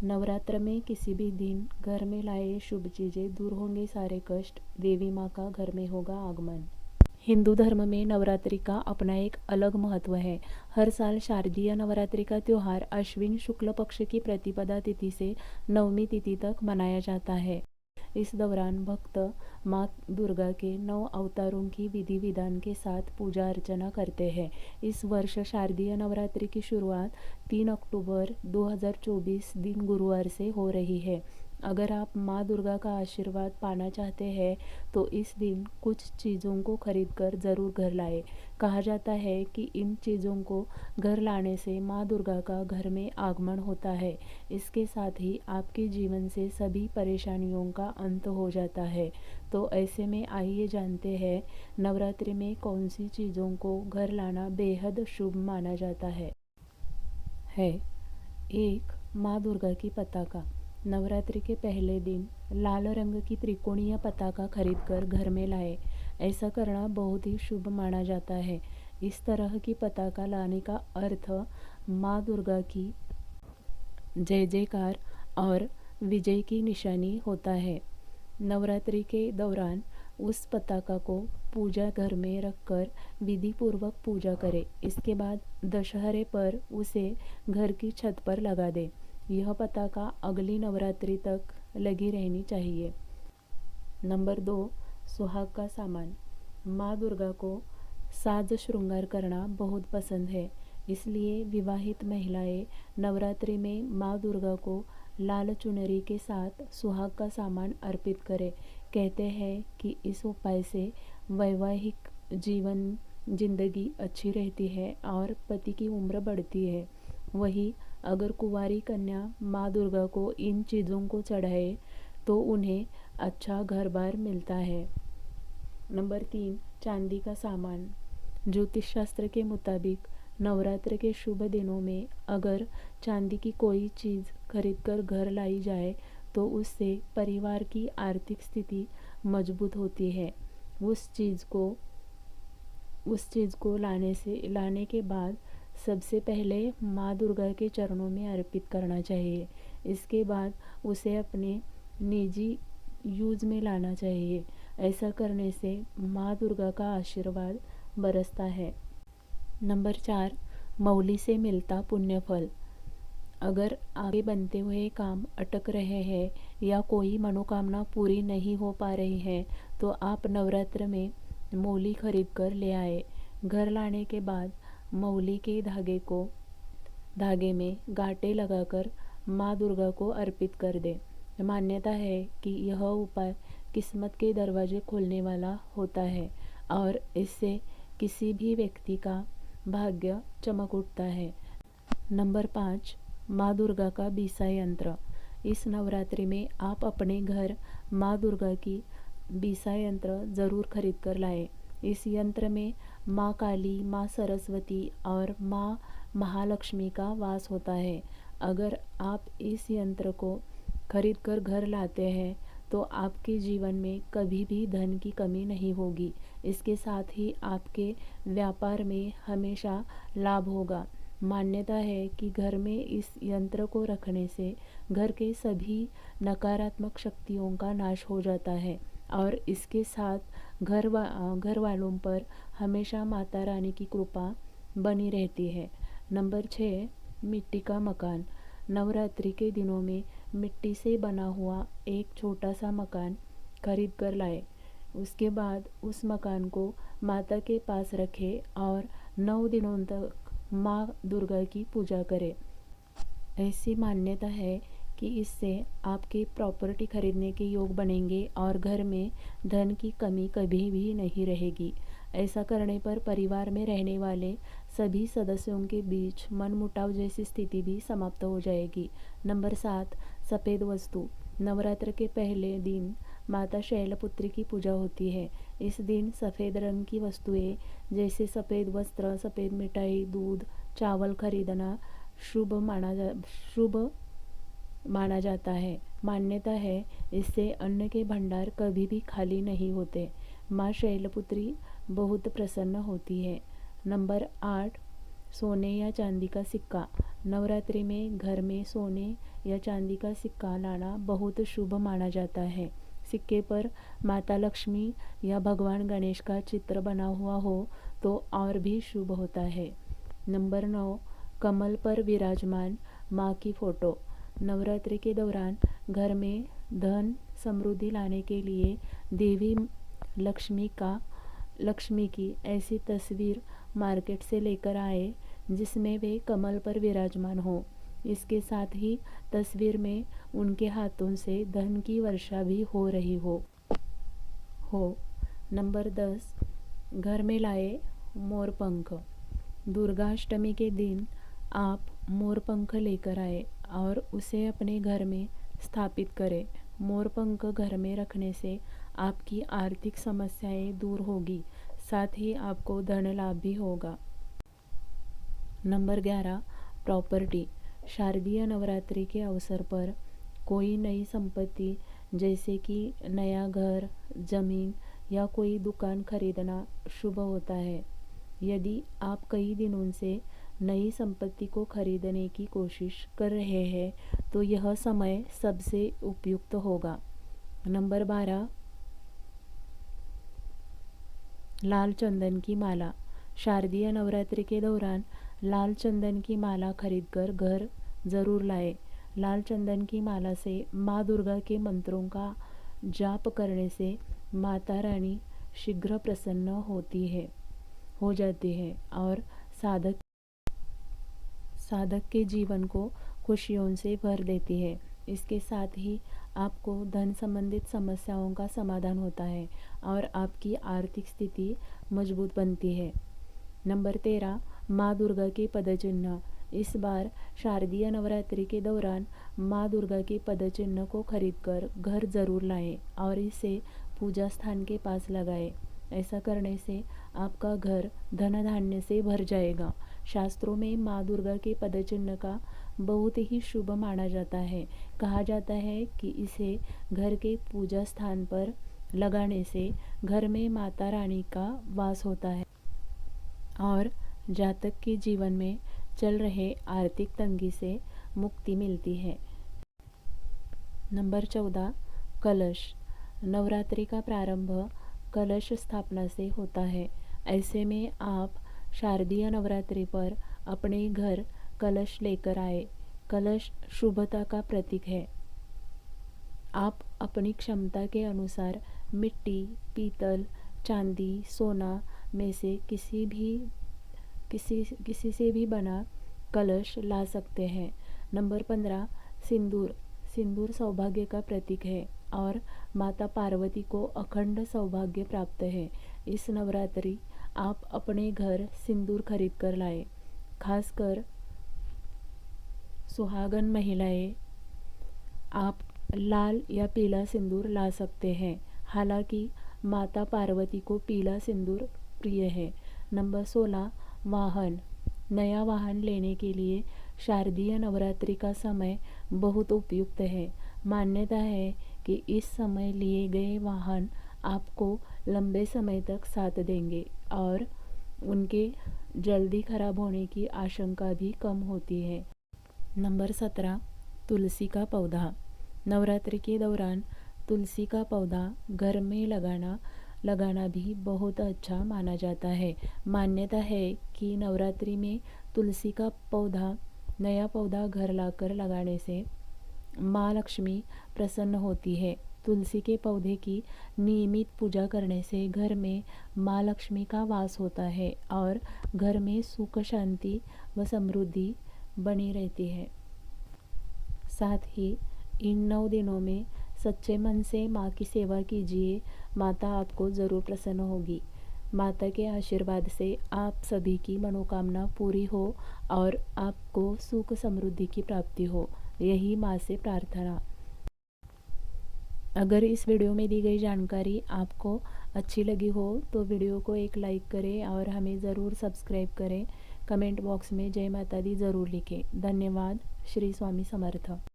नवरात्र में किसी भी दिन घर में लाए शुभ चीज़ें, दूर होंगे सारे कष्ट, देवी माँ का घर में होगा आगमन। हिंदू धर्म में नवरात्रि का अपना एक अलग महत्व है। हर साल शारदीय नवरात्रि का त्यौहार अश्विन शुक्ल पक्ष की प्रतिपदा तिथि से नवमी तिथि तक मनाया जाता है। इस दौरान भक्त माँ दुर्गा के 9 अवतारों की विधि विधान के साथ पूजा अर्चना करते हैं। इस वर्ष शारदीय नवरात्रि की शुरुआत 3 अक्टूबर 2024 दिन गुरुवार से हो रही है। अगर आप माँ दुर्गा का आशीर्वाद पाना चाहते हैं तो इस दिन कुछ चीज़ों को खरीद कर ज़रूर घर लाएं। कहा जाता है कि इन चीज़ों को घर लाने से माँ दुर्गा का घर में आगमन होता है। इसके साथ ही आपके जीवन से सभी परेशानियों का अंत हो जाता है। तो ऐसे में आइए जानते हैं नवरात्रि में कौन सी चीज़ों को घर लाना बेहद शुभ माना जाता है। 1. माँ दुर्गा की पताका। नवरात्रि के पहले दिन लाल रंग की त्रिकोणीय पताका खरीदकर घर में लाएं। ऐसा करना बहुत ही शुभ माना जाता है। इस तरह की पताका लाने का अर्थ माँ दुर्गा की जय जयकार और विजय की निशानी होता है। नवरात्रि के दौरान उस पताका को पूजा घर में रखकर विधि पूर्वक पूजा करें। इसके बाद दशहरे पर उसे घर की छत पर लगा दें। यह पताका अगली नवरात्रि तक लगी रहनी चाहिए। नंबर 2. सुहाग का सामान। माँ दुर्गा को साज श्रृंगार करना बहुत पसंद है, इसलिए विवाहित महिलाएं नवरात्रि में माँ दुर्गा को लाल चुनरी के साथ सुहाग का सामान अर्पित करें। कहते हैं कि इस उपाय से वैवाहिक जिंदगी अच्छी रहती है और पति की उम्र बढ़ती है। वहीं अगर कुंवारी कन्या माँ दुर्गा को इन चीज़ों को चढ़ाए तो उन्हें अच्छा घर बार मिलता है। नंबर 3. चांदी का सामान। ज्योतिष शास्त्र के मुताबिक नवरात्र के शुभ दिनों में अगर चांदी की कोई चीज़ खरीदकर घर लाई जाए तो उससे परिवार की आर्थिक स्थिति मजबूत होती है। उस चीज़ को लाने के बाद सबसे पहले माँ दुर्गा के चरणों में अर्पित करना चाहिए। इसके बाद उसे अपने निजी यूज़ में लाना चाहिए। ऐसा करने से माँ दुर्गा का आशीर्वाद बरसता है। नंबर 4. मौली से मिलता पुण्य फल। अगर आगे बनते हुए काम अटक रहे हैं या कोई मनोकामना पूरी नहीं हो पा रही है तो आप नवरात्र में मौली खरीद कर ले आए। घर लाने के बाद मौली के धागे में गांठें लगाकर माँ दुर्गा को अर्पित कर दें। मान्यता है कि यह उपाय किस्मत के दरवाजे खोलने वाला होता है और इससे किसी भी व्यक्ति का भाग्य चमक उठता है। नंबर 5. माँ दुर्गा का बीसा यंत्र। इस नवरात्रि में आप अपने घर माँ दुर्गा की बीसा यंत्र ज़रूर खरीद कर लाएं। इस यंत्र में माँ काली, माँ सरस्वती और माँ महालक्ष्मी का वास होता है। अगर आप इस यंत्र को खरीद कर घर लाते हैं तो आपके जीवन में कभी भी धन की कमी नहीं होगी। इसके साथ ही आपके व्यापार में हमेशा लाभ होगा। मान्यता है कि घर में इस यंत्र को रखने से घर के सभी नकारात्मक शक्तियों का नाश हो जाता है और इसके साथ घर वालों पर हमेशा माता रानी की कृपा बनी रहती है। नंबर 6. मिट्टी का मकान। नवरात्रि के दिनों में मिट्टी से बना हुआ एक छोटा सा मकान खरीद कर लाए। उसके बाद उस मकान को माता के पास रखें और 9 दिनों तक माँ दुर्गा की पूजा करें। ऐसी मान्यता है कि इससे आपके प्रॉपर्टी खरीदने के योग बनेंगे और घर में धन की कमी कभी भी नहीं रहेगी। ऐसा करने पर परिवार में रहने वाले सभी सदस्यों के बीच मनमुटाव जैसी स्थिति भी समाप्त हो जाएगी। नंबर 7. सफ़ेद वस्तु। नवरात्र के पहले दिन माता शैलपुत्री की पूजा होती है। इस दिन सफ़ेद रंग की वस्तुएं जैसे सफ़ेद वस्त्र, सफ़ेद मिठाई, दूध, चावल खरीदना शुभ माना जाता है। मान्यता है इससे अन्न के भंडार कभी भी खाली नहीं होते। माँ शैलपुत्री बहुत प्रसन्न होती है। नंबर 8. सोने या चांदी का सिक्का। नवरात्रि में घर में सोने या चांदी का सिक्का लाना बहुत शुभ माना जाता है। सिक्के पर माता लक्ष्मी या भगवान गणेश का चित्र बना हुआ हो तो और भी शुभ होता है। नंबर 9, कमल पर विराजमान माँ की फ़ोटो। नवरात्रि के दौरान घर में धन समृद्धि लाने के लिए देवी लक्ष्मी की ऐसी तस्वीर मार्केट से लेकर आए जिसमें वे कमल पर विराजमान हो। इसके साथ ही तस्वीर में उनके हाथों से धन की वर्षा भी हो रही हो। नंबर 10, घर में लाए मोरपंख। दुर्गाष्टमी के दिन आप मोरपंख लेकर आए और उसे अपने घर में स्थापित करें। मोरपंख घर में रखने से आपकी आर्थिक समस्याएं दूर होगी, साथ ही आपको धन लाभ भी होगा। Number 11, property. शारदीय नवरात्रि के अवसर पर कोई नई संपत्ति जैसे कि नया घर, जमीन या कोई दुकान खरीदना शुभ होता है। यदि आप कई दिनों से नई संपत्ति को खरीदने की कोशिश कर रहे हैं तो यह समय सबसे उपयुक्त होगा। नंबर 12, लाल चंदन की माला। शारदीय नवरात्रि के दौरान लाल चंदन की माला खरीदकर घर जरूर लाएं। लाल चंदन की माला से माँ दुर्गा के मंत्रों का जाप करने से माता रानी शीघ्र प्रसन्न हो जाती है और साधक के जीवन को खुशियों से भर देती है। इसके साथ ही आपको धन संबंधित समस्याओं का समाधान होता है और आपकी आर्थिक स्थिति मजबूत बनती है। नंबर 13, माँ दुर्गा के पदचिन्ह। इस बार शारदीय नवरात्रि के दौरान माँ दुर्गा के पदचिन्ह को खरीदकर घर जरूर लाएं और इसे पूजा स्थान के पास लगाएं। ऐसा करने से आपका घर धन धान्य से भर जाएगा। शास्त्रों में माँ दुर्गा के पदचिन्ह का बहुत ही शुभ माना जाता है। कहा जाता है कि इसे घर के पूजा स्थान पर लगाने से घर में माता रानी का वास होता है और जातक के जीवन में चल रहे आर्थिक तंगी से मुक्ति मिलती है। नंबर 14, कलश। नवरात्रि का प्रारंभ कलश स्थापना से होता है। ऐसे में आप शारदीय नवरात्रि पर अपने घर कलश लेकर आए। कलश शुभता का प्रतीक है। आप अपनी क्षमता के अनुसार मिट्टी, पीतल, चांदी, सोना में से किसी से भी बना कलश ला सकते हैं। नंबर 15, सिंदूर। सिंदूर सौभाग्य का प्रतीक है और माता पार्वती को अखंड सौभाग्य प्राप्त है। इस नवरात्रि आप अपने घर सिंदूर खरीद कर लाएं। खासकर सुहागन महिलाएं आप लाल या पीला सिंदूर ला सकते हैं। हालांकि माता पार्वती को पीला सिंदूर प्रिय है। नंबर 16, वाहन। नया वाहन लेने के लिए शारदीय नवरात्रि का समय बहुत उपयुक्त है। मान्यता है कि इस समय लिए गए वाहन आपको लंबे समय तक साथ देंगे और उनके जल्दी खराब होने की आशंका भी कम होती है। नंबर 17, तुलसी का पौधा। नवरात्रि के दौरान तुलसी का पौधा घर में लगाना भी बहुत अच्छा माना जाता है। मान्यता है कि नवरात्रि में तुलसी का नया पौधा घर लाकर लगाने से माँ लक्ष्मी प्रसन्न होती है। तुलसी के पौधे की नियमित पूजा करने से घर में माँ लक्ष्मी का वास होता है और घर में सुख, शांति व समृद्धि बनी रहती है। साथ ही इन 9 दिनों में सच्चे मन से माँ की सेवा कीजिए। माता आपको ज़रूर प्रसन्न होगी। माता के आशीर्वाद से आप सभी की मनोकामना पूरी हो और आपको सुख समृद्धि की प्राप्ति हो, यही माँ से प्रार्थना। अगर इस वीडियो में दी गई जानकारी आपको अच्छी लगी हो तो वीडियो को एक लाइक करें और हमें ज़रूर सब्सक्राइब करें। कमेंट बॉक्स में जय माता दी ज़रूर लिखें। धन्यवाद। श्री स्वामी समर्थ।